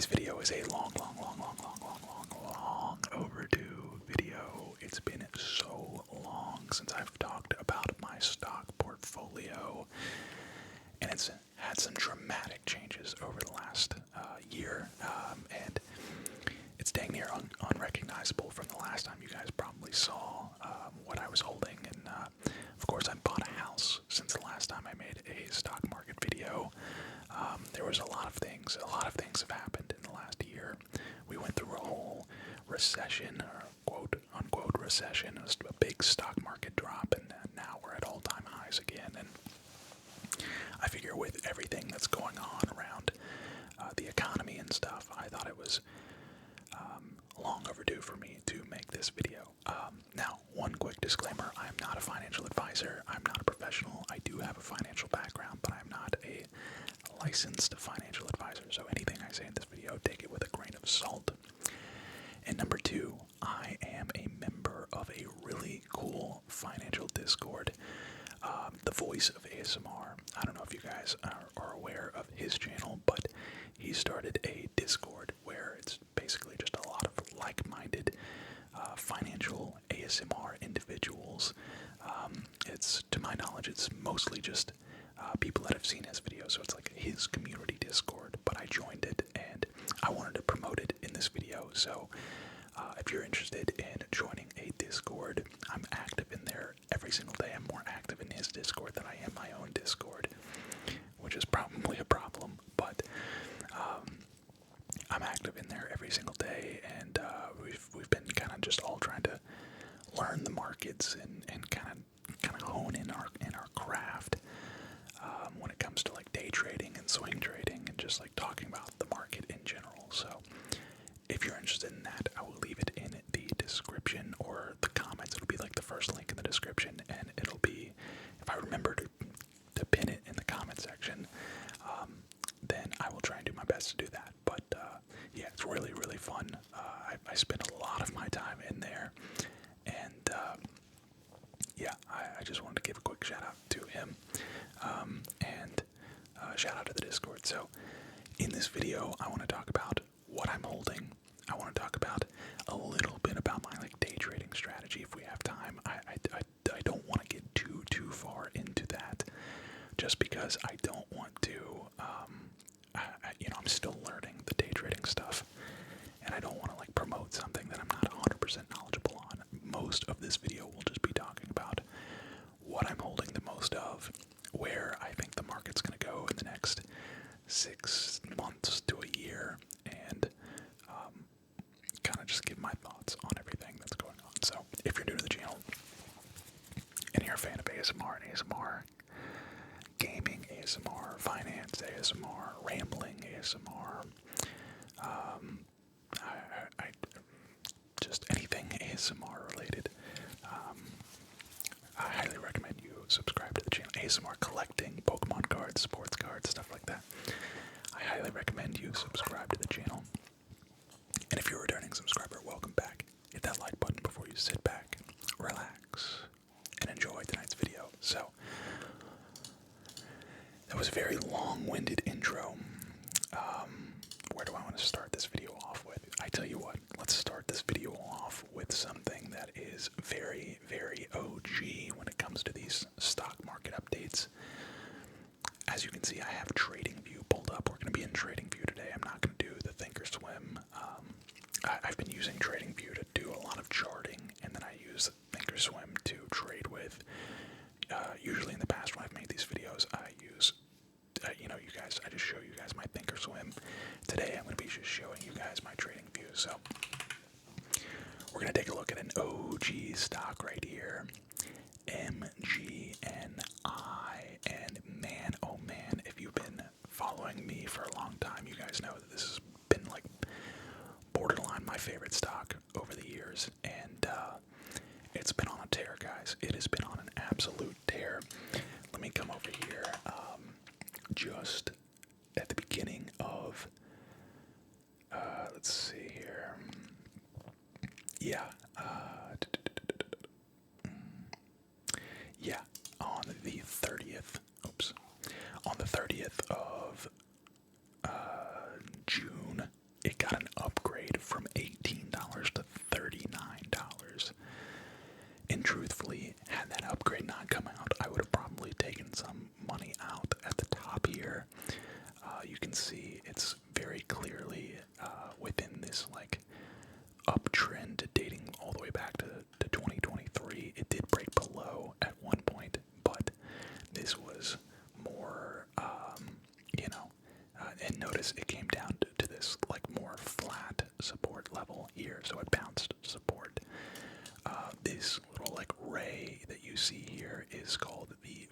Today's video is a long overdue video. It's been so long since I've talked about my stock portfolio, and it's had some dramatic changes over the last year, and it's dang near unrecognizable from the last time you guys probably saw what I was holding. And of course, I bought a house since the last time I made a stock market video. There was a lot of things have happened in the last year. We went through a whole recession, or quote unquote recession. It was a big stock market drop, and now we're at all-time highs again. And I figure with everything that's going on around the economy and stuff, I thought it was long overdue for me to make this video. Now, one quick disclaimer: I am not a financial advisor. I'm not a professional. I do have a financial background, but I'm not a licensed financial advisor. So anything I say in this video, take it with a grain of salt. And number two, I am a member of a really cool financial Discord. The Voice of ASMR. I don't know if you guys are aware of his channel, but he started a Discord where it's basically just a lot of like-minded financial ASMR individuals. It's, to my knowledge, it's mostly just people that have seen his videos, so it's like his community Discord, but I joined it and I wanted to promote it in this video. So if you're interested in joining a Discord, I'm active in there every single day. I'm more active in his Discord than I am my own Discord, which is probably a problem, but I'm active in there every single day, and we've been kind of just all trying to learn the markets and kind of hone in our craft when it comes to like day trading and swing trading and just like talking about the market in general. So if you're interested in that, I will leave it in the description or the comments. It'll be like the first link in the description, and it'll be, if I remember to pin it in the comment section, then I will try and do my best to do that. But yeah, it's really fun. I spend a lot of my time in there, and yeah, I just wanted to give a quick shout out to him, and shout out to the Discord. So in this video, I want to talk about what I'm holding. I want to talk about a little bit about my like day trading strategy if we have time. I don't want to get too far into that, just because I don't want to. I'm still learning the day trading stuff, and I don't want to like promote something that I'm not 100% knowledgeable on. Most of this video will just be talking about what I'm holding the most of, where I think the market's going to go in the next 6 months to a year, and kind of just give my thoughts on everything that's going on. So if you're new to the channel and you're a fan of ASMR and ASMR, gaming ASMR, finance ASMR, rambling ASMR, I just anything ASMR related, I highly recommend you subscribe to the channel. ASMR collecting, Pokemon cards, sports cards, stuff like that. I highly recommend you subscribe to the channel. And if you're a returning subscriber, welcome back. Hit that like button before you sit back, relax, and enjoy tonight's video. So, that was a very long-winded intro. Where do I want to start this video off with? I tell you what, let's start this video off with something that is very OG when it comes to these stock market updates. As you can see, I have TradingView pulled up. We're going to be in TradingView today. I'm not going to do the Thinkorswim. I've been using TradingView to do a lot of charting, and then I use Thinkorswim to trade with. Usually in the past when I've made these videos, I use, you guys, I just show you guys my Thinkorswim. Today I'm going to be just showing you guys my TradingView. So we're going to take a look at an OG stock right here, MGNI, and man, oh man, if you've been following me for a long time, you guys know that this has been like borderline my favorite stock over the years, and it's been on a tear, guys. It has been on an absolute tear. Let me come over here, just at the beginning of, let's see here, yeah, yeah, on the 30th of June notice it came down to this like more flat support level here, so it bounced support. This little like ray that you see here is called the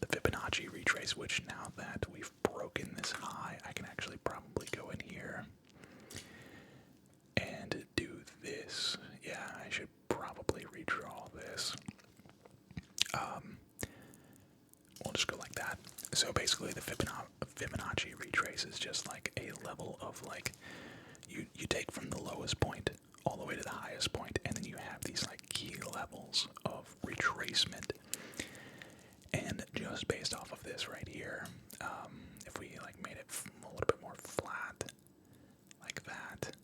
Fibonacci retrace, which now that we've broken this high, I can actually probably go in here and do this. Yeah, I should probably redraw this. We'll just go like that. So basically the Fibonacci retrace is just like a level of like, you take from the lowest point all the way to the highest point, and then you have these like key levels of retracement. And just based off of this right here, if we like made it a little bit more flat, like that,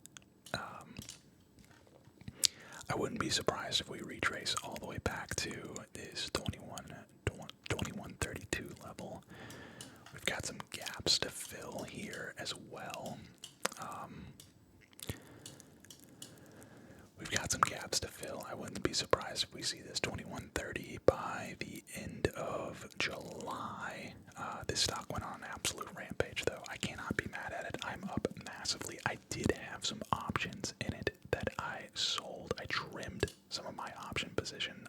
I wouldn't be surprised if we retrace all the way back to this 2132 level. We've got some gaps to fill here as well. I wouldn't be surprised if we see this 2130 by the end of July. This stock went on an absolute rampage, though. I cannot be mad at it. I'm up massively. I did have some options in it that I sold. I trimmed some of my option position.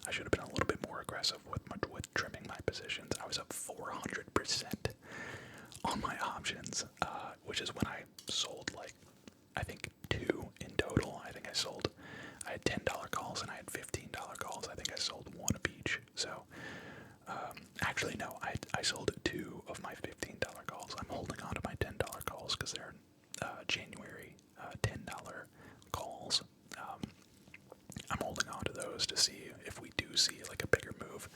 I should have been a little bit more aggressive with trimming my positions. I was up 400% on my options, which is when I sold like, I think 2 in total. I had $10 calls and I had $15 calls. I think I sold 1 of each. So, actually no, I sold 2 of my $15 calls. I'm holding on to my $10 calls because they're January $10 calls. I'm holding on to those to see if we do see like a bigger move.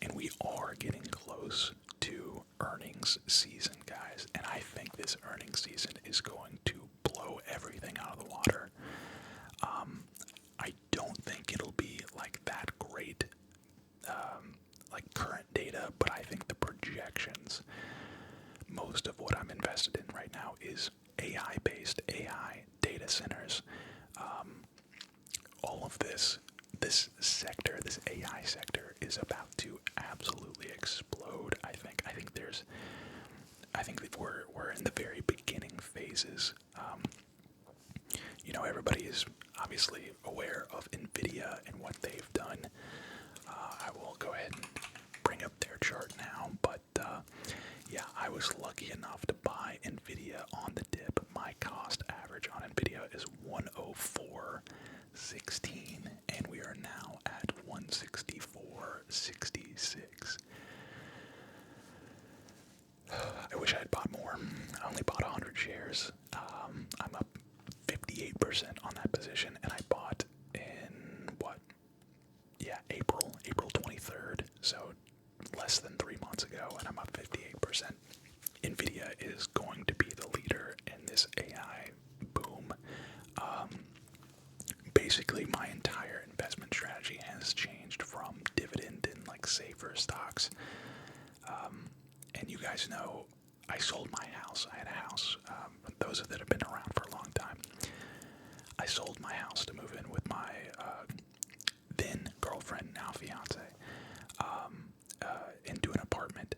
And we are getting close to earnings season, guys. And I think this earnings season is going to blow everything out of the water. I don't think it'll be like that great, like current data, but I think the projections, most of what I'm invested in right now is AI-based AI data centers. All of this sector, this AI sector, is about to absolutely explode. I think that we're in the very beginning phases. Everybody is obviously aware of NVIDIA and what they've done. I will go ahead and bring up their chart now, but yeah, I was lucky enough to buy NVIDIA on the dip. My cost average on NVIDIA is 104.16, and we are now at 164.66. I wish I had bought more. I only bought 100 shares. I'm up 58% on that position, and I bought in April 23rd, so less than 3 months ago, and I'm up 58%. NVIDIA is going to be the leader in this AI boom. Basically, my entire investment strategy has changed from dividend and like safer stocks. And you guys know, I sold my house. I had a house. Those that have been around for a long time, I sold my house to move in with my then girlfriend, now fiance, into an apartment.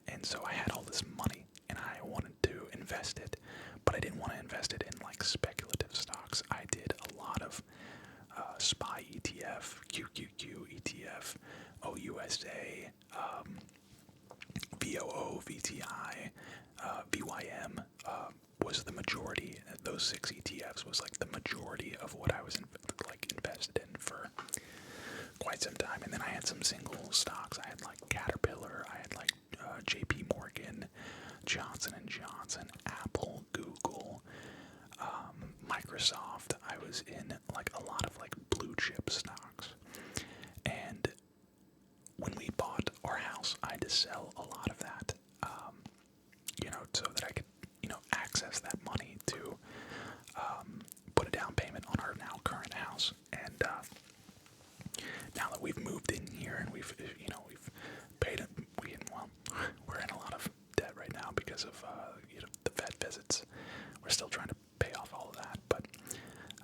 And so I had all this money, and I wanted to invest it, but I didn't want to invest it in like speculative stocks. I did a lot of SPY ETF, QQQ ETF, OUSA, VOO, VTI, VYM was the majority. Those 6 ETFs was like the majority of what I was invested in for quite some time. And then I had some single stocks. I had like Caterpillar, I had like JP Morgan, Johnson & Johnson, Apple, Google, Microsoft. I was in like a lot of like blue chip stocks. And when we bought our house, I had to sell a lot of that, so that I could, access that money to put a down payment on our now current house. And now that we've moved in here and we've paid it, we're in a lot of debt right now because of the vet visits. We're still trying to pay off all of that, but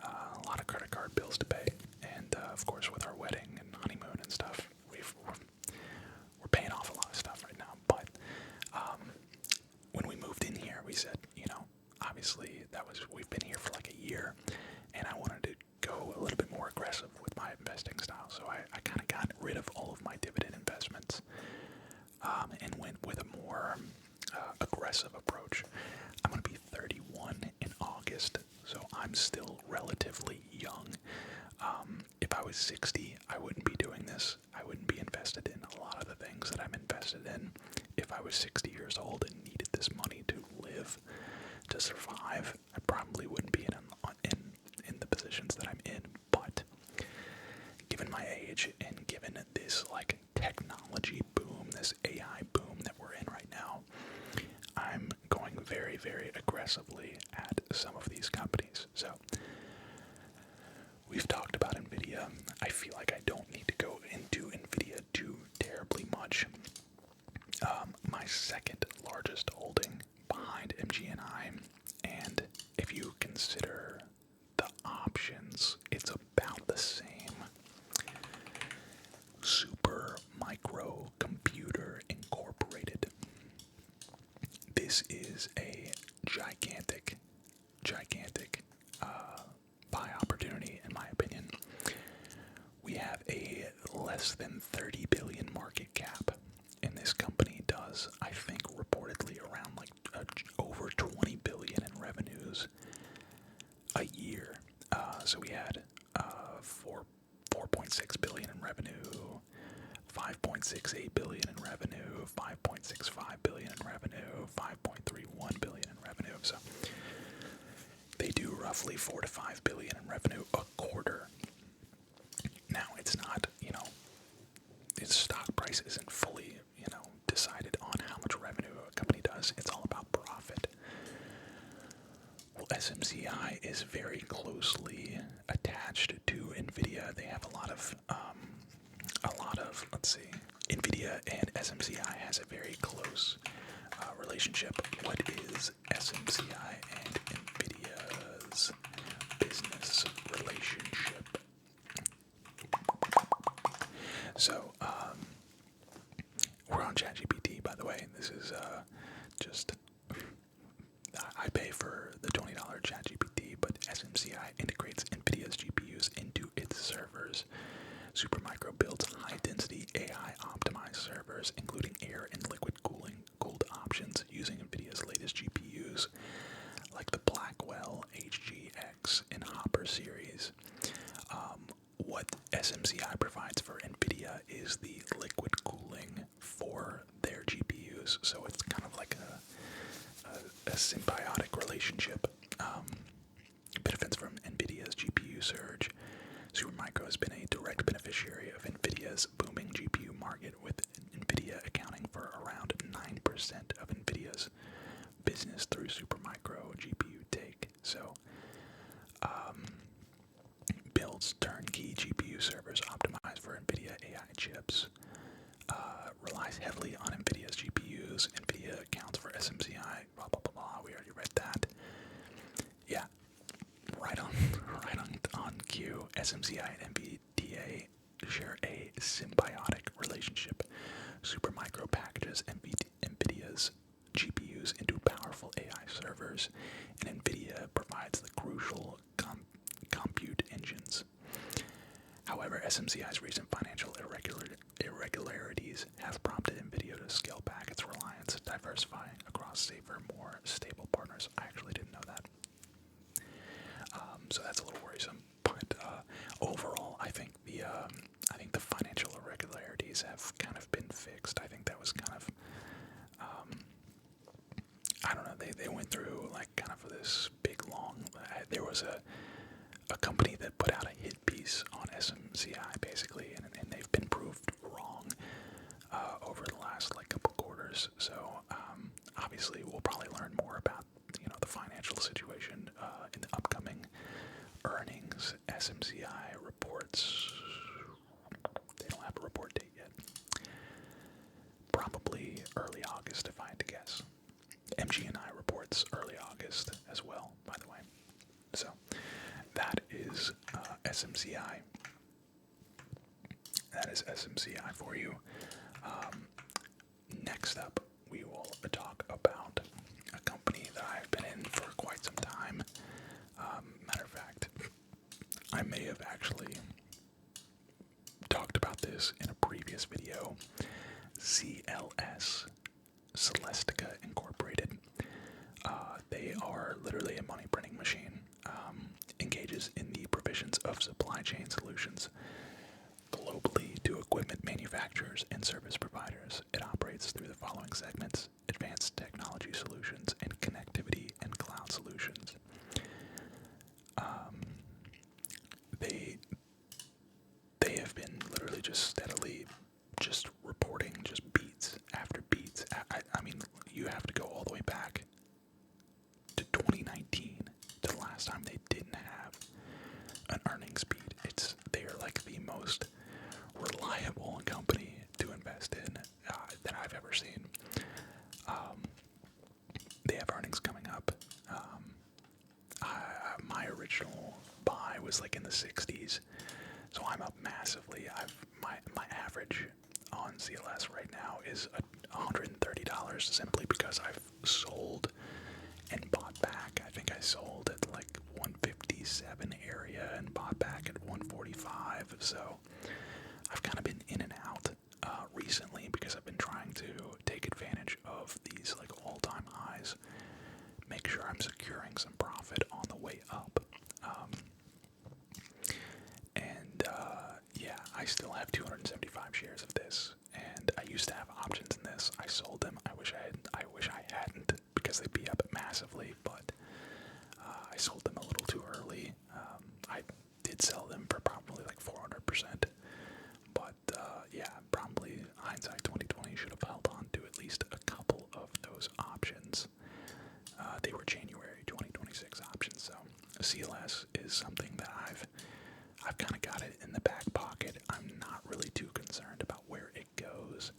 a lot of credit card bills to pay, and of course with our wedding and honeymoon and stuff, we're paying off a lot of stuff right now. But invested in if I was 60 years old and needed this money to live, to survive. I probably wouldn't be in the positions that I'm in, but given my age and given this like technology boom, this AI boom that we're in right now, I'm going very, very aggressively at some of these companies. So we've talked about NVIDIA. I feel like I don't need to go into NVIDIA too terribly much. My second largest holding behind MGNI, and if you consider the options, it's about the same. Super Micro Computer Incorporated. This is a gigantic buy opportunity, in my opinion. We have a less than 30 billion market cap, and this company does, I think, reportedly around like over 20 billion in revenues a year. So we had 4.6 billion in revenue, 5.68 billion in revenue, 5.65 billion in revenue, 5.31 billion in revenue. So they do roughly 4 to 5 billion in revenue a quarter. Now it's not, its stock price isn't fully, decided on how much revenue a company does. It's all about profit. Well, SMCI is very closely attached to NVIDIA. They have a lot of, let's see, NVIDIA and SMCI has a very close relationship. What is SMCI and NVIDIA's business relationship? So, we're on ChatGPT, by the way. This is I pay for the $20 ChatGPT, but SMCI integrates NVIDIA's GPUs into its servers. Supermicro builds high-density AI-optimized servers, including air and liquid cooled options using NVIDIA's latest GPUs, like the Blackwell HGX and Hopper series. What SMCI provides for NVIDIA is the liquid cooling for their GPUs, so it's kind of like a symbiotic relationship. Benefits from NVIDIA's GPU surge. Supermicro has been a direct beneficiary of NVIDIA's booming GPU market, with NVIDIA accounting for around 9% of NVIDIA's business through Supermicro GPU take. So, builds turnkey GPU servers optimized for NVIDIA AI chips. Relies heavily on NVIDIA's GPUs. NVIDIA accounts for SMCI. Blah blah blah blah. We already read that. Yeah, right on cue. SMCI and NVIDIA share a symbiotic relationship. Supermicro packages NVIDIA's GPUs into powerful AI servers, and NVIDIA provides the crucial compute engines. However, SMCI's recent financial irregularities have prompted NVIDIA to scale back its reliance, diversifying across safer, more stable partners. I actually didn't know that. So that's a little worrisome. But overall, I think the financial irregularities have kind of been fixed. I think that was kind of, I don't know. They went through like kind of this big long. There was a company that put out a hit piece on SMCI basically, and they've been proved wrong over the last like couple quarters. So obviously we'll probably learn more about the financial situation in the upcoming earnings. SMCI reports. They don't have a report date yet. Probably early August, if I had to guess. MGNI reports early August as well, by the way. So that is SMCI. That is SMCI for you. Next up, we will talk about a company that I've been in for quite some time. Matter of fact, I may have actually talked about this in a previous video. CLS, Celestica Incorporated. They are literally a money printing machine. Engages in the provisions of supply chain solutions globally to equipment manufacturers and service providers. It operates segments, advanced technology solutions, and connectivity and cloud solutions. They have been literally just steadily just reporting just beats after beats. I mean, you have to go all the way back to 2019, the last time they didn't have an earnings beat. They are like the most reliable company to invest in that I've ever seen. They have earnings coming up. My original buy was like in the 60s, so I'm up massively. My average on CLS right now is $130 simply because I've sold and bought back. I think I sold at like 157 area and bought back at 145. So I've kind of been in and out recently because I've been trying to take advantage of these like all-time highs, make sure I'm securing some profit on the way up. Yeah, I still have 275 shares of this, and I used to have options in this. I sold them. I wish I hadn't, because they'd be up massively, but I sold them a little too early. I did sell them for probably like 400%, but yeah, probably hindsight 2020 should have held on to at least a couple of those options. They were January 2026 options, so CLS is something that I've kind of got it in the back pocket. I'm not really too concerned about where it goes.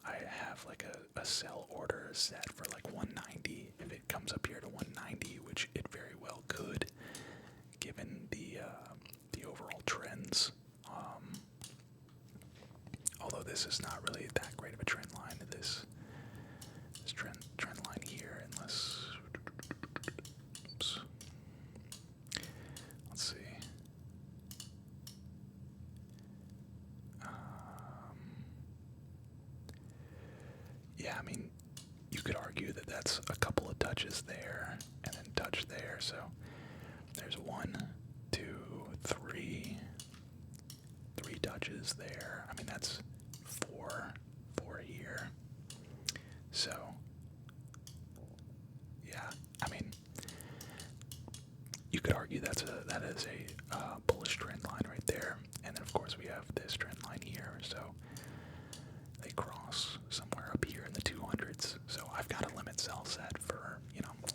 I have like a sell order set for like 190 if it comes up here to 190, which it very well could, given the overall trends. Although this is not really that great of a trend line. This trend line here, unless oops. Let's see. Yeah, I mean, you could argue that that's a couple of touches there and then touch there. So there's 1, 2, 3 touches there. I mean, that's four here. So yeah, I mean, you could argue that is a bullish trend line right there. And then of course we have this trend line here. So they cross somewhere up here in the 200s. So I've got a limit sell set for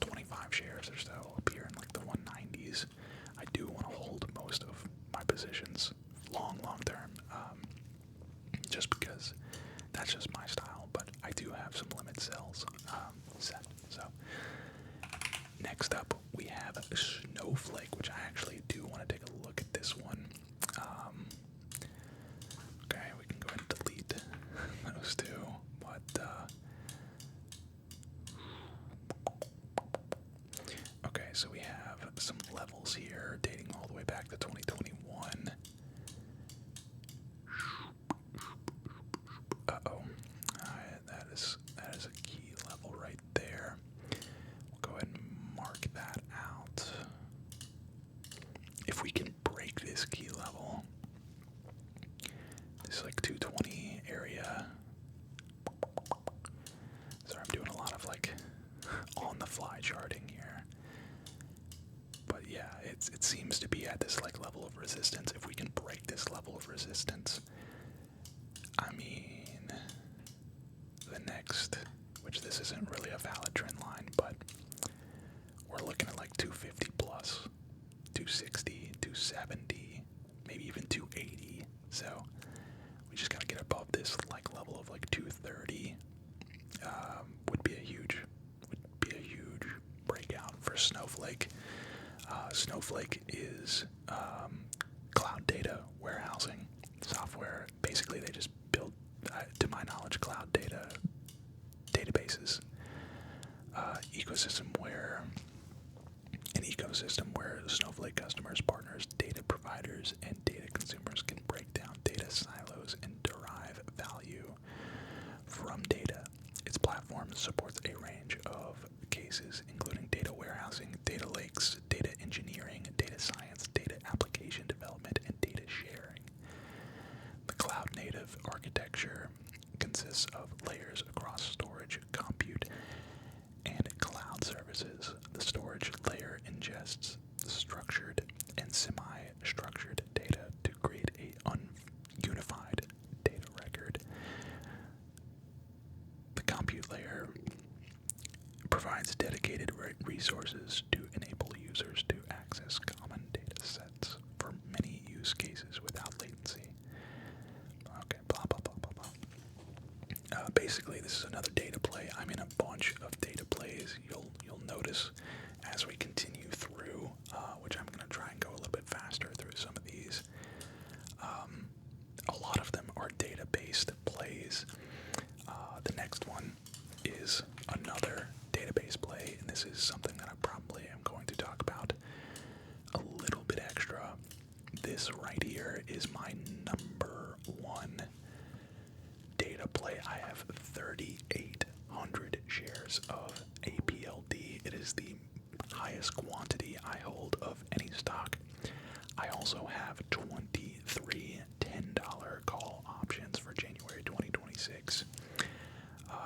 25 shares or so up here in like the 190s. I do want to hold most of my positions long term, just because that's just my style. But I do have some limit sells set. So next up we have Snowflake, which I actually do want to take a look at this one. Okay, we can go ahead and delete those two, but okay, so we have some levels here dating all the way back to 2021. Uh-oh. That is a key level right there. We'll go ahead and mark that out. If we can break this key level, this like 220 area. Sorry, I'm doing a lot of like on the fly charting here. But yeah, it seems to be at this like level of resistance. If we can break this level of resistance, I mean, the next, which this isn't really a valid trend line, but we're looking at like 250 plus, 260, 270, maybe even 280. So we just gotta get above this like level of like 230. Would be a huge breakout for Snowflake. Snowflake is cloud data warehousing software. Basically, they just build, to my knowledge, cloud databases. An ecosystem where Snowflake customers, partners, data providers, and data consumers can break down data silos and derive value from data. Its platform supports a range of cases, including data warehousing, data lakes, data engineering, data science, data application development, and data sharing. The cloud-native architecture consists of layers across storage, provides dedicated resources to enable users to access common data sets for many use cases without latency. Okay, blah, blah, blah, blah, blah. Basically, this is another data play. I'm in a bunch of data plays. You'll notice as we continue through, which I'm going to try and go a little bit faster through some of these. A lot of them are data-based plays. The next one is another database play, and this is something that I probably am going to talk about a little bit extra. This right here is my number one data play. I have 3,800 shares of APLD. It is the highest quantity I hold of any stock. I also have 23 $10 call options for January 2026.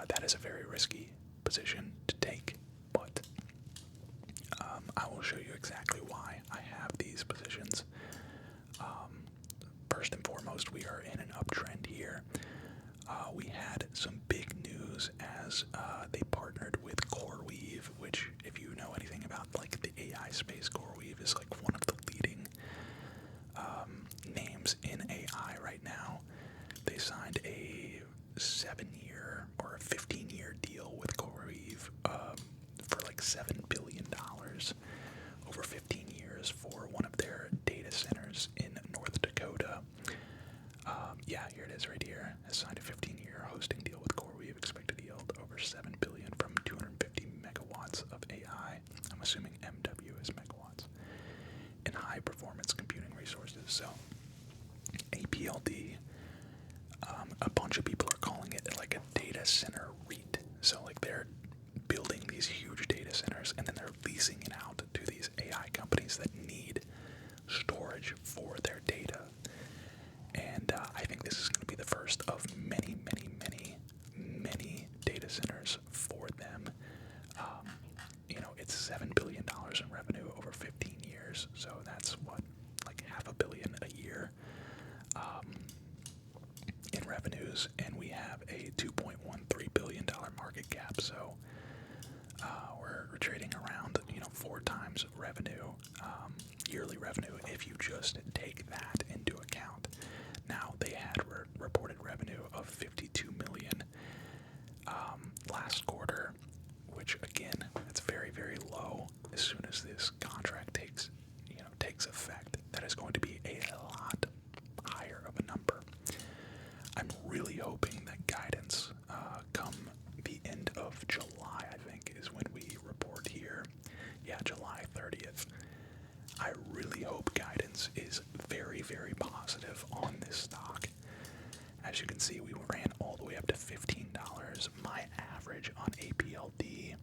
That is a very risky position to take, but I will show you exactly why I have these positions. First and foremost, we are in an uptrend here. We had some big news as they partnered with CoreWeave, which, if you know anything about like the AI space, CoreWeave is like one of the leading names in AI right now. They signed a 7-year or a 15-year deal with CoreWeave for like $7 billion over 15 years for one of their data centers in North Dakota. Yeah, here it is right here. Has signed a 15-year hosting deal with CoreWeave, expected to yield over $7 billion from 250 megawatts of AI. I'm assuming MW is megawatts. And high-performance computing resources. So, APLD, a bunch of people are calling it like a data center REIT. So, like, they're building these huge data centers and then they're leasing it out to these AI companies that need storage for their data. And I think this is going to be the first of many, many, many, many data centers for them. It's $7 billion in revenue over 15 years. So that's what, like $500 million a year in revenues. And we have a $2.13 billion market cap. So we're trading around, 4 times revenue, yearly revenue, if you just take that into account. Now, they had reported revenue of $52 million last quarter, which again, that's very, very low. As soon as this contract takes effect, that is going to be a lot higher of a number. I'm really hoping that guidance come the end of July, I think, is when we report here. Yeah, July 30th. I really hope guidance is very, very positive on this stock. As you can see, we ran all the way up to $15. My average on APLD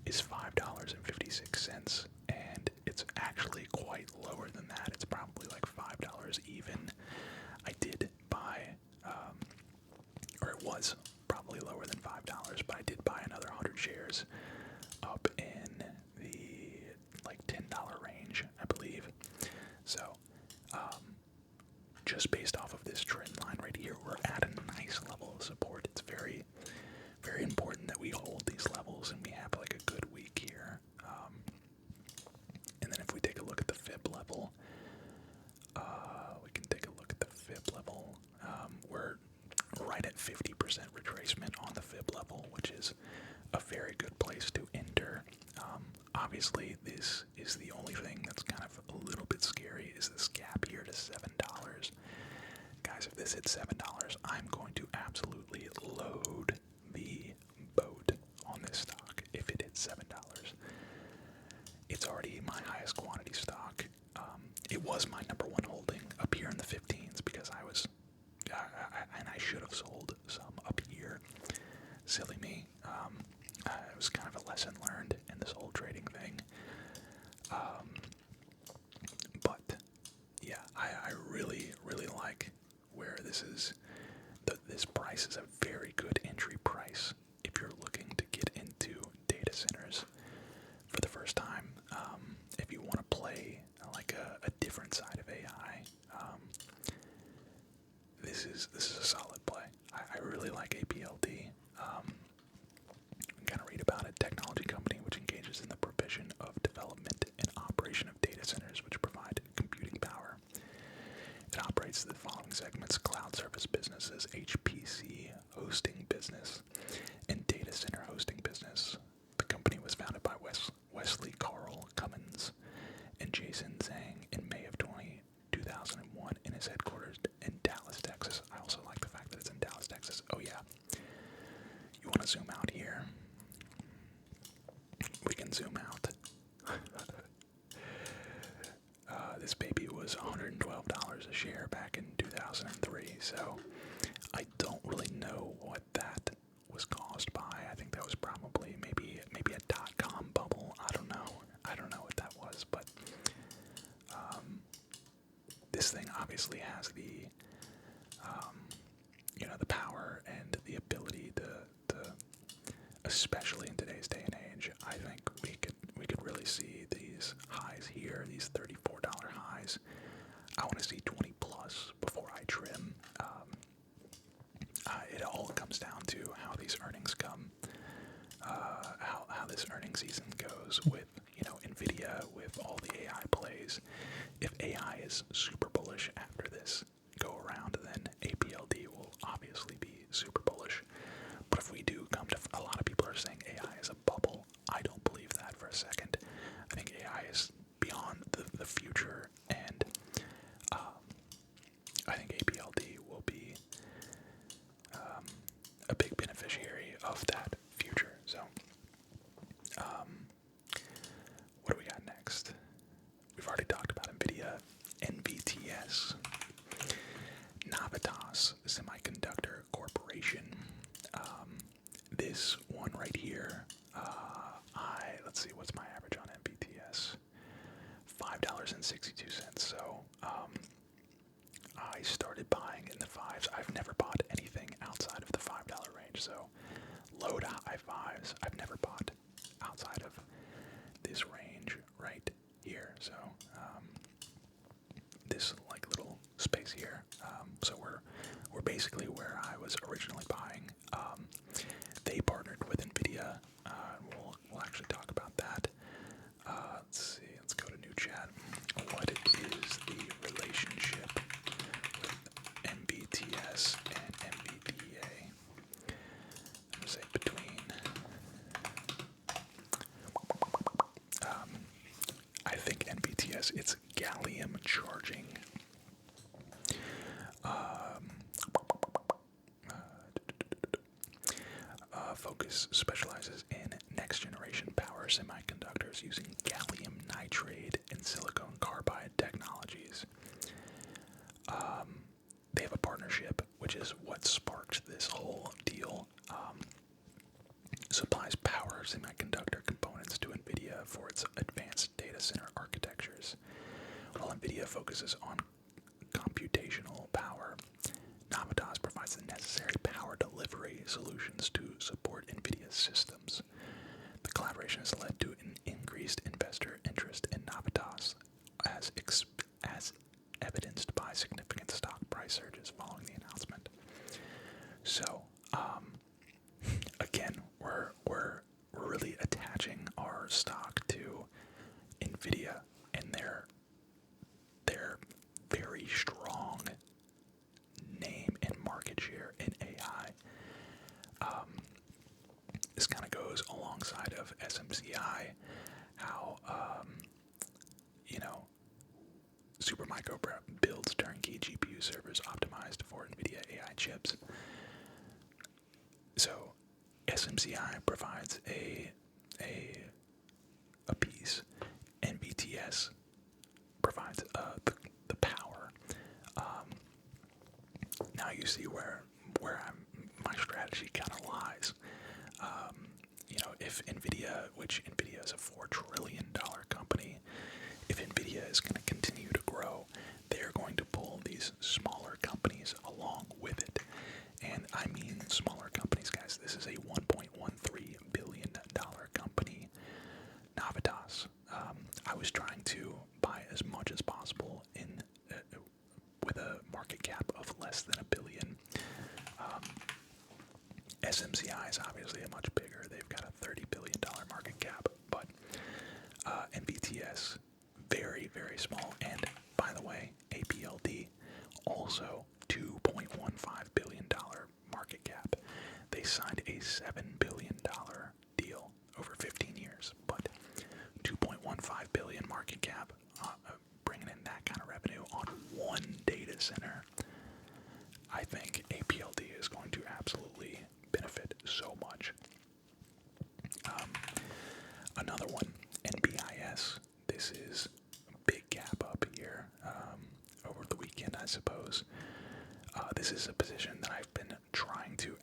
is $5.56, and it's actually quite lower than that. It's probably like $5 even. I did buy, or it was probably lower than $5, but I did buy another 100 shares up in the like $10 range, I believe. So, just based off of this trend line right here, we're at a nice level of support. It's very, very important that we hold these levels and we have like a good week here. And then if we take a look at the fib level, we can take a look at the fib level. We're right at 50% retracement on the fib level, which is a very good place to enter. Obviously, this is the only thing that's kind of a little bit scary is this gap here to $7. Guys, if this hits $7, I'm going to absolutely load the boat on this stock if it hits $7. It's already my highest quantity stock. It was my number one holding up here in the 15s because and I should have sold some up here. Silly me. It was kind of a lesson learned in this whole trading thing. But yeah, I really, really like where this is. This price is a very good entry price if you're looking to get into data centers for the first time. If you want to play like a different side of AI, this is a solid play. I really like APLD. Kind of read about it. Technology company want to zoom out here, we can zoom out. This baby was $112 a share back in 2003, so I don't really know what that was caused by. I think that was probably maybe a dot-com bubble. I don't know what that was, but this thing obviously has the the power and the ability to, especially in today's day and age, I think we could really see these highs here, these $34 highs. I want to see 20 plus before I trim. It all comes down to how these earnings come, how this earnings season goes with Nvidia, with all the AI plays. If AI is super bullish after this go around, then APLD will obviously be super bullish. But if we do come to, a lot of people are saying AI is a bubble. I don't believe that for a second. I think AI is beyond the future, and I think APLD will be a big beneficiary of that future. So, what do we got next? We've already talked about NVIDIA, NVTS, Navitas Semiconductor Corporation. This one right here, let's see, what's my average on NVTS? $5.62. So, I started buying in the fives. I've never bought anything outside of the $5 range. So, low to high fives. I've never bought outside of this range right here. So, this like little space here. So we're basically where I was originally buying. They partnered with NVIDIA. We'll actually talk about that. Let's see. Let's go to new chat. What is the relationship with MBTS and MBDA? I'm gonna say between. I think NBTS, it's gallium charging. Focus specializes in next-generation power semiconductors using gallium nitride and silicon carbide technologies. They have a partnership, which is what sparked this whole deal. Supplies power semiconductor components to NVIDIA for its advanced data center architectures. While NVIDIA focuses on computational power, Navitas provides the necessary power delivery solutions to support NVIDIA's systems. The collaboration has led to an increased investor interest in Navitas, as evidenced by significant stock price surges following the announcement. So, again, we're really attaching our stock to NVIDIA and their very strong name and market share in AI. This kind of goes alongside of SMCI, how Supermicro builds turnkey GPU servers optimized for NVIDIA AI chips. So SMCI provides a piece. NVTS provides the power. Now you see where my strategy kind of lies. If NVIDIA, which NVIDIA is a $4 trillion company, if NVIDIA is going to continue to grow, they're going to pull these smaller companies along with it. And I mean smaller companies, guys. This is a $1.13 billion company, Navitas. I was trying to buy as much as possible with a market cap of less than $1 billion. SMCI is obviously a much bigger. They've got a $30 billion market cap, but NVTS, very, very small. And by the way, APLD, also $2.15 billion market cap. They signed a $7 billion deal over 15 years, but $2.15 billion market cap, bringing in that kind of revenue on one data center. I think APLD is going to absolutely benefit so much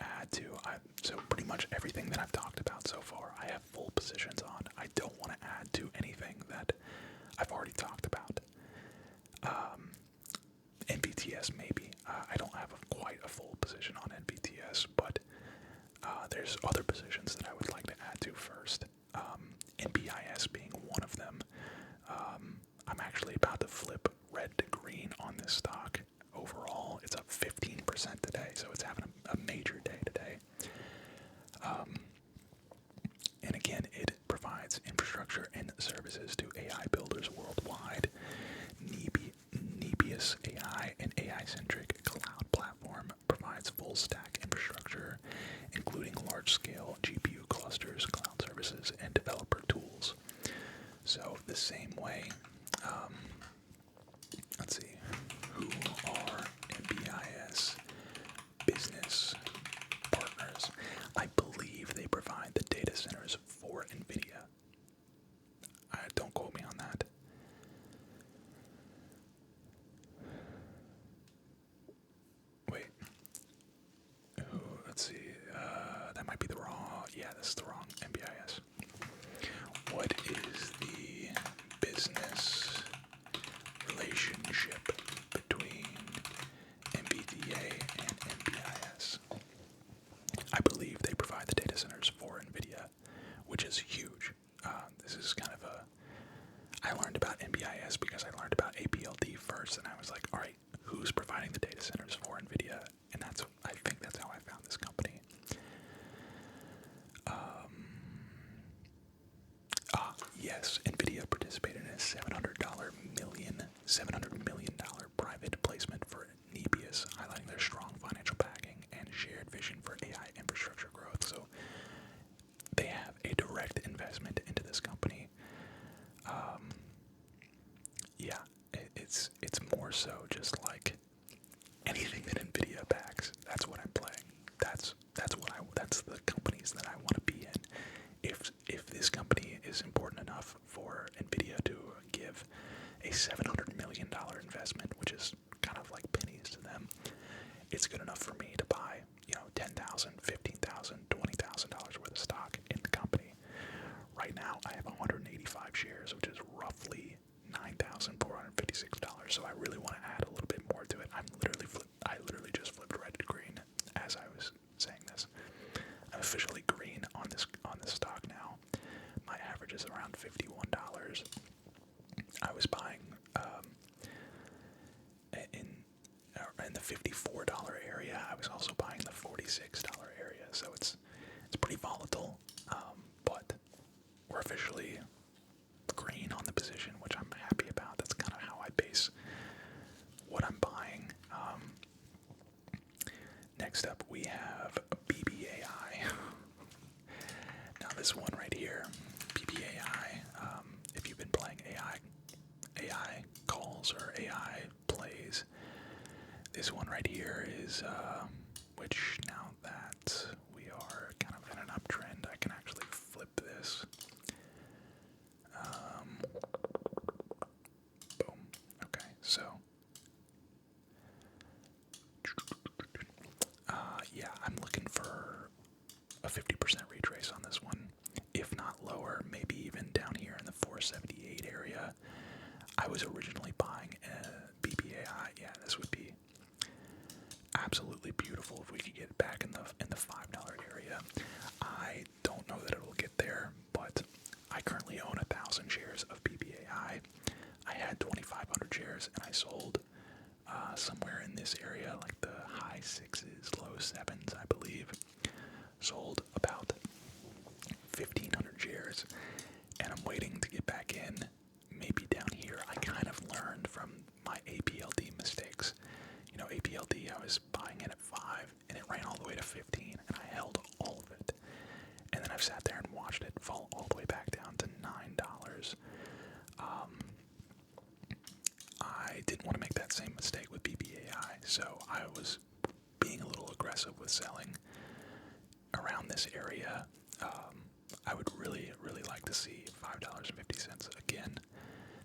add to. So pretty much everything that I've talked about so far, I have full positions on. I don't want to add to anything that I've already talked about. NBTS maybe. I don't have quite a full position on NBTS, but there's other positions that I would like to add to first. NBIS being one of them. I'm actually about to flip red to green on this stock. Overall, it's up 15% today, so it's having a major day today. And again, it provides infrastructure and services to AI builders worldwide. Nebius AI, an AI-centric cloud platform, provides full-stack infrastructure, including large-scale GPU clusters, cloud services, and developer tools. So the same way, let's see, who are NBIS business partners? I believe they provide the data centers for NVIDIA. Don't quote me on that. Wait. Let's see. That might be the wrong. Yeah, this is the wrong NBIS. What is the business relationship between NVDA and NBIS? I believe they provide the data centers for NVIDIA, which is huge. This is kind of I learned about NBIS because I learned about APLD first, and I was like, all right, who's providing the data centers for NVIDIA? And I think that's how I found this company. Yes, NVIDIA participated in a $700 million private placement for Nebius, highlighting their strong financial backing and shared vision for AI infrastructure growth. So they have a direct investment into this company. Yeah, it's more so just like anything that NVIDIA backs. That's what I'm playing. That's the companies that I want to be in. If this company is important enough for NVIDIA to give a $700 million investment, which is kind of like pennies to them, it's good enough for me to buy, $10,000, $15,000, $20,000 worth of stock in the company. Right now, I have 185 shares, which is roughly $9,456. So I really want to add a little bit more to it. I literally just flipped red to green as I was saying this. I'm officially green on this stock now. My average is around $51. I was buying in the $54 area. I was also buying the $46 area. So it's pretty volatile, but we're officially green on the position, which I'm happy about. That's kind of how I base what I'm buying. Next up, we have BBAI. Now this one right here, BBAI, if you've been playing AI calls or AI plays, this one right here is, which now that we are kind of in an uptrend, I can actually flip this. Boom. Okay, so yeah, I'm looking for a 50% retrace on this one, if not lower, maybe even down here in the 478 area. I was originally buying a BBAI. Yeah, this would be absolutely beautiful if we could get back in the $5 area. I don't know that it'll get there, but I currently own 1,000 shares of BBAI. I had 2,500 shares, and I sold somewhere in this area, like the high 6s, low 7s, I believe. Sold about 1,500 shares, and I'm waiting to get back in, maybe down here. I kind of learned from my APLD mistakes. APLD, I was buying it at 5, and it ran all the way to 15, and I held all of it. And then I've sat there and watched it fall all the way back down to $9. I didn't want to make that same mistake with BBAI, so I was being a little aggressive with selling around this area. I would really, really like to see $5.50 again.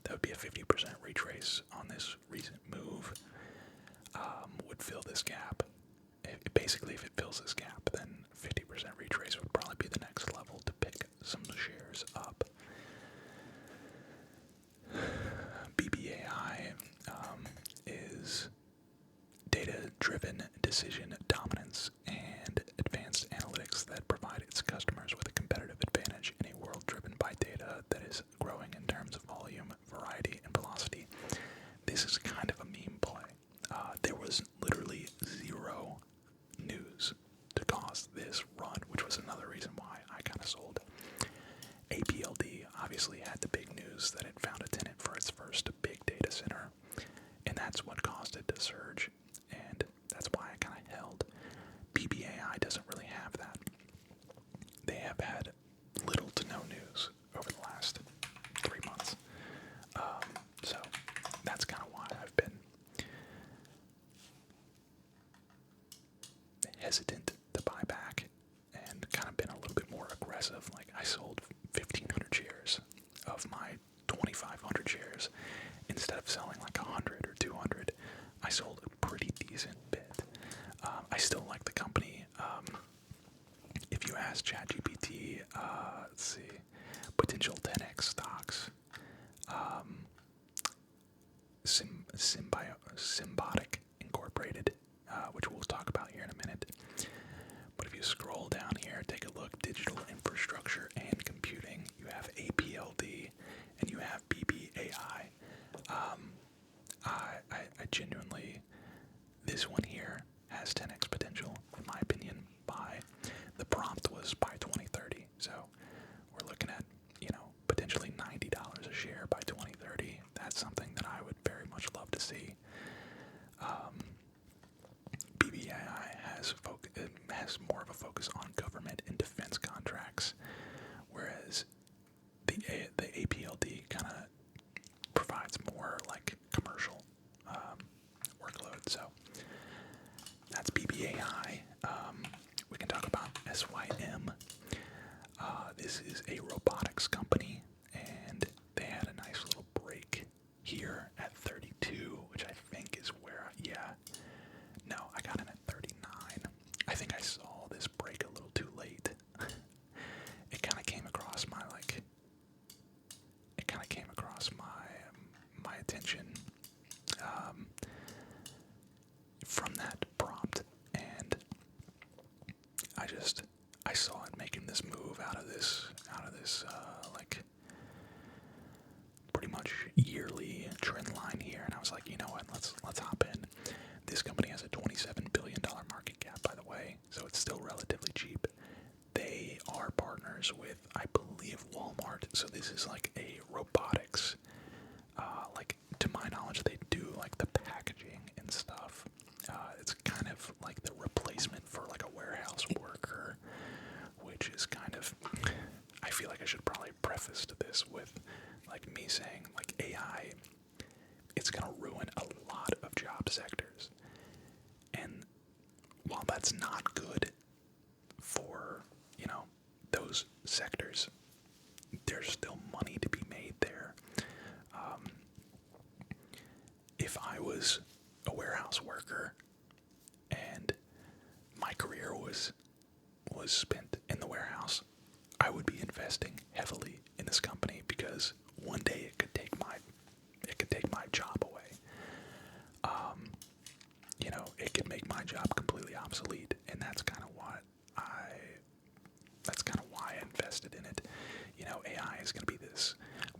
That would be a 50% retrace on this recent move. Would fill this gap, basically, if it fills this gap, then 50% retrace would probably be the next level to pick some shares up. BBAI is data-driven decision dominance and advanced analytics that provide its customers with a competitive advantage in a world driven by data that is growing in terms of volume, variety, and velocity. This is kind of a meme play. There was literally zero news to cause this run, which was another reason why I kind of sold. APLD obviously had the big news that it found a tenant for its first big data center, and that's what caused it to surge, and that's why I kind of held. BBAI doesn't really have that. They have had little to no news over the last 3 months. So that's kind of why I've been hesitant to buy back and kind of been a little bit more aggressive. Like, I sold 1,500 shares of my 2,500 shares instead of selling like 100 or 200. I sold a pretty decent bit. I still like the company. If you ask ChatGPT, let's see, potential 10x stocks, Symbiotic Incorporated, which we'll talk about here in a minute. But if you scroll down here, take a look, digital infrastructure and computing, you have APLD and you have BBAI. I genuinely, this one here has 10x potential, in my opinion. The prompt was by 2030, so we're looking at, potentially $90 a share by 2030. That's something that I would very much love to see. BBAI has more of a focus on government and defense contracts, whereas the APLD kind of provides more like commercial workload. So that's BBAI. We can talk about SYM. This is a robotics company, and they had a nice little break here at 32, which I think is where, no, I got in at 39. I think I saw this break a little too late. It kind of came across my, my attention from that prompt, and I saw it making this move out of this pretty much yearly trend line here, and I was like, you know what, let's hop in. This company has a $27 billion market cap, by the way, so it's still relatively cheap. They are partners with, I believe, Walmart, so this is like a robotics, to my knowledge, they do like the packaging and stuff. It's kind of like the replacement for like a warehouse worker, which is kind of, I feel like I should probably preface to this with like me saying like AI, it's gonna ruin a lot of job sectors, and while that's not good for those sectors, there's still money to be made there. If I was a warehouse worker and my career was spent in the warehouse, I would be investing heavily in this company because one day it could take my job away. It could make my job completely obsolete, and that's kind of why I invested in it. AI is going to be this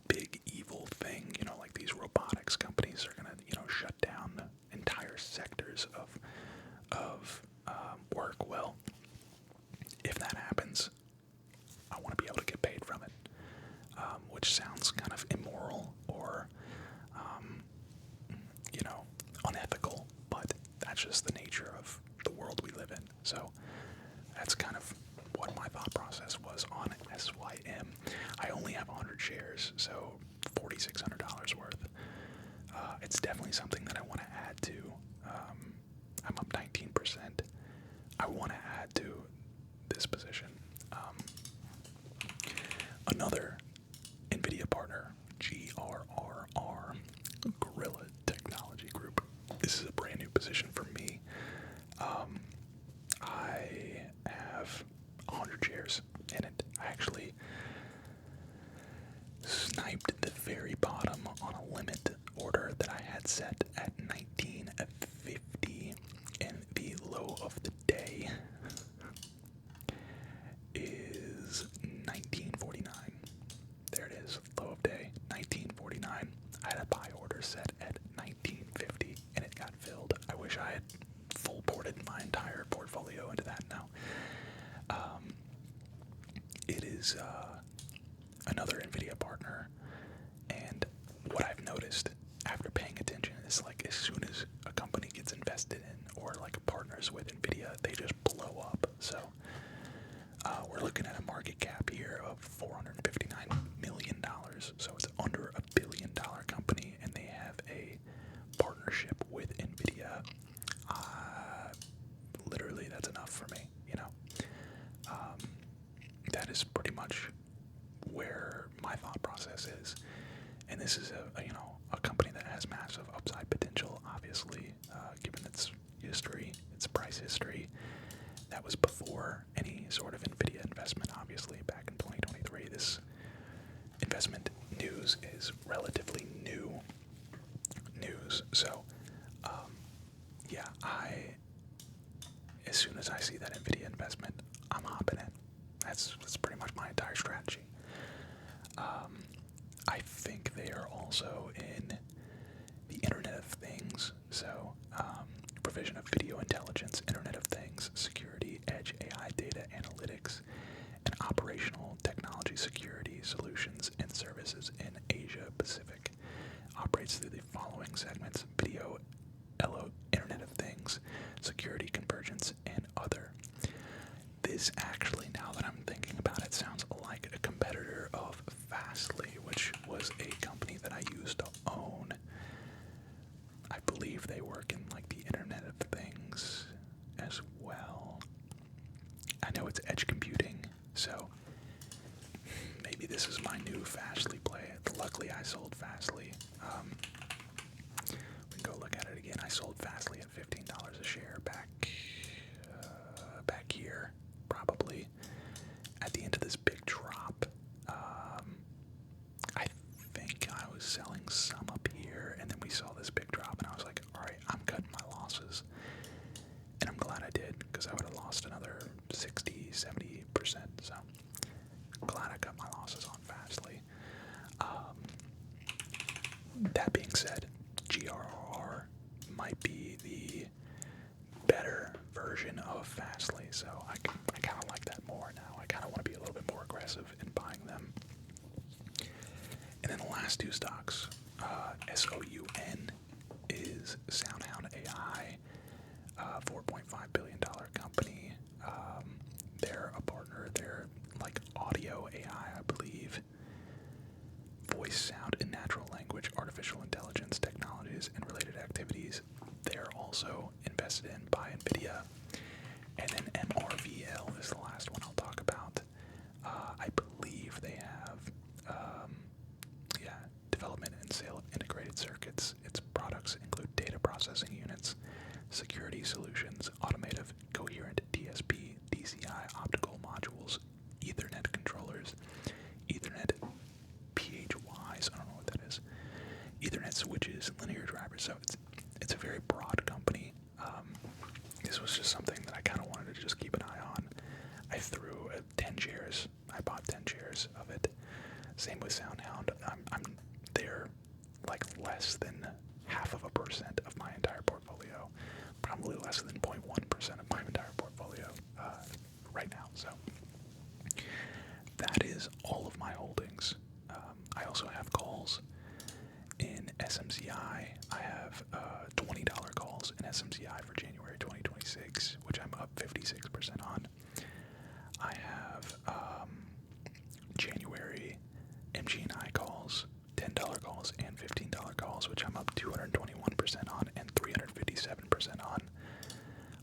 big evil thing. Like these robotics companies are going to shut down entire sectors of work. Well, if that happens, I want to be able to get paid from it, which sounds kind of immoral or unethical, but that's just the nature of the world we live in. So that's kind of what my thought process was on SYM. I only have 100 shares, so $4,600 worth. It's definitely something that I want to add to. I'm up 19%. I want to add to this position. Another NVIDIA partner, GRRR, Gorilla Technology Group. This is a brand new position for me. sniped the very bottom on a limit order that I had set at 1950, and the low of the day is 1949. There it is, low of day, 1949. I had a buy order set at 1950, and it got filled. I wish I had full ported my entire portfolio into that now. It is another NVIDIA partner, and what I've noticed after paying attention is like as soon as a company gets invested in or like partners with NVIDIA, they just blow up. So we're looking at a market cap here of $459 million. So it's under $1 billion company, and they have a partnership with NVIDIA. Literally, that's enough for me, you know. That is pretty much where my thought process is. And this is a company that has massive upside potential, obviously, given its history, its price history. That was before any sort of NVIDIA investment, obviously, back in 2023. This investment news is relatively new news. So, yeah, as soon as I see that NVIDIA investment, I'm hopping in. That's pretty much my entire strategy. I think they are also in the Internet of Things, so provision of video intelligence, Internet of Things, security, edge AI data analytics, and operational technology security solutions and services in Asia Pacific. Operates through the following segments: video, Internet of Things, security, convergence, and other. This actually, now that I'm thinking about it, sounds like a competitor of Fastly, which was a company that I used to own. I believe they work in like the Internet of Things as well. I know it's edge computing, so maybe this is my new Fastly play. Luckily, I sold Fastly. We can go look at it again. I sold Fastly at $15 a share back here, probably at the end of this big drop. I think I was selling some up here, and then we saw this big drop, and I was like, all right, I'm cutting my losses. And I'm glad I did, because I would have lost another 60-70%. So glad I cut my losses on Fastly. That being said, GRR might be the better version of Fastly, so I kind of like that more now. I kind of want to be a little bit more aggressive in buying them. And then the last two stocks, SOUN is SoundHound AI, $4.5 billion company. They're a partner. They're like audio AI, I believe. Voice, sound, and natural language, artificial intelligence technologies, and related activities. They're also invested in by NVIDIA. And then MRVL is the last one I'll talk about. I believe they have, development and sale of integrated circuits. Its products include data processing units, security solutions, automotive coherent DSP, DCI optical modules, Ethernet controllers, Ethernet PHYs, I don't know what that is, Ethernet switches, linear drivers. So it's a very broad company. This was just something that I kind of wanted to just keep an eye on. I threw 10 shares. I bought 10 shares of it. Same with SoundHound. They're like less than 0.5% of my entire portfolio. Probably less than 0.1% of my entire portfolio right now. So that is all of my holdings. I also have calls in SMCI. I have $20 calls in SMCI for January 2026, which I'm up 56% on. I have January MG&I calls, $10 calls, and $15 calls, which I'm up 221% on and 357% on.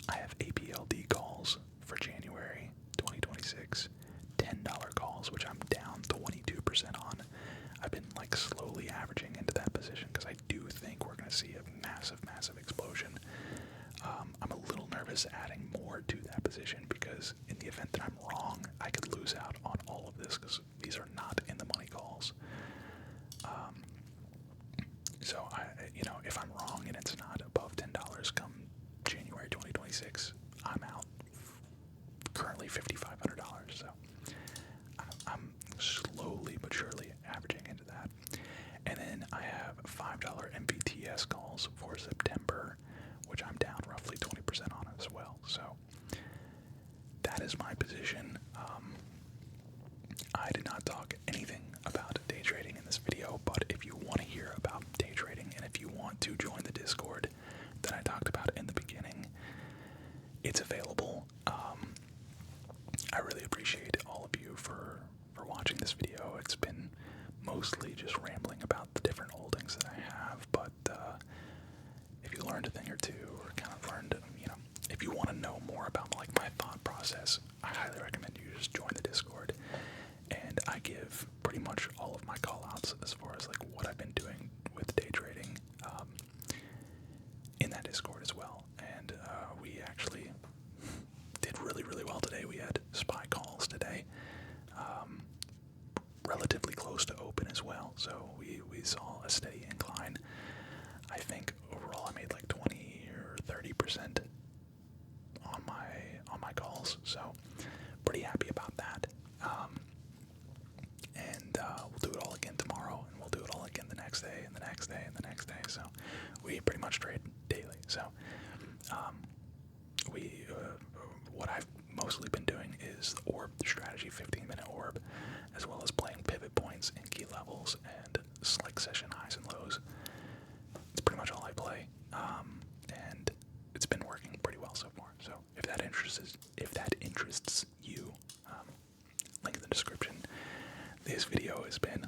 I have APLD calls for January 2026, $10 calls, which I'm down 22% on. I've been like slowly averaging into that position because I do think we're going to see a massive explosion. I'm a little nervous adding more to that position because in the event that I'm wrong, I could lose out on all of this because these are not in the money calls. if I'm wrong and it's not above $10 come January 2026, I'm out currently $5,500. So I'm slowly but surely averaging into that. And then I have $5 MVTS calls for September, which I'm down roughly 20% on as well. So that is my position. I did not talk anything about day trading in this video, but if you want to hear about day trading and if you want to join the Discord that I talked about in the beginning, it's available. I really appreciate all of you for watching this video. It's been mostly just rambling about the different holdings that I have, but if you learned a thing or two, or kind of learned, if you want to know more about like my thought process, I highly recommend you just join the Discord. And I give pretty much all of my call-outs as far as like what I've been doing with day trading in that Discord as well. And we actually did really, really well today. We had SPY calls today, relatively close to open as well. So we saw a steady incline. I think overall I made like 20 or 30% on my calls. So pretty happy about that. And we'll do it all again tomorrow, and we'll do it all again the next day, and the next day, and the next day. So we pretty much trade daily. So what I've mostly been doing is the orb strategy, 15-minute orb, as well as playing pivot points and key levels and select session highs and lows. It's pretty much all I play, and it's been working pretty well so far. So if that interests you, link in the description. This video has been